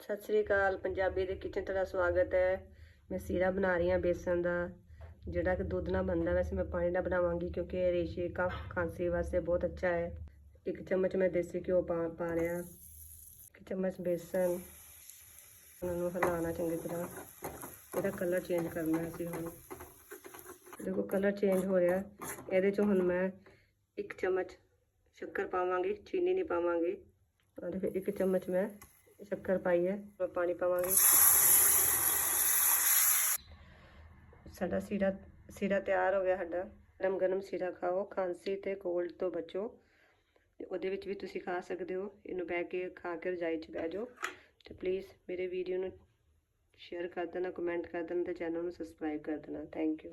सत श्री अकाल। पंजाबी दे किचन तुहाडा स्वागत है। मैं सीरा बना रही हाँ बेसन का, जिहड़ा कि दुध नाल बनदा। वैसे मैं पानी नाल बनावांगी क्योंकि रेशे का खांसी वास्ते बहुत अच्छा है। 1 चम्मच मैं देसी घ्यो पा लिया, 1 चम्मच बेसन। उन्होंने हिलाना चंगी तरह। ਇਹਦਾ कलर चेंज करना है। हम देखो कलर चेंज हो रहा है। ये हुण मैं 1 चम्मच शक्कर पावांगी, चीनी नहीं पावांगी। और फिर 1 चम्मच मैं शक्कर पाई है, मैं पानी पावांगी। साडा सीरा तैयार हो गया। साडा गरम गरम सीरा खाओ, खांसी ते कोल्ड तो बचो। ਉਹਦੇ ਵਿੱਚ ਵੀ ਤੁਸੀਂ ਖਾ ਸਕਦੇ ਹੋ। ਇਹਨੂੰ ਬਹਿ ਕੇ ਖਾ ਕੇ ਰਜਾਈ 'ਚ ਬਹਿ ਜਾਓ। ਤੇ ਪਲੀਜ਼ ਮੇਰੇ ਵੀਡੀਓ ਨੂੰ शेयर कर देना, कमेंट कर देना, तो चैनल में सब्सक्राइब कर देना। Thank you.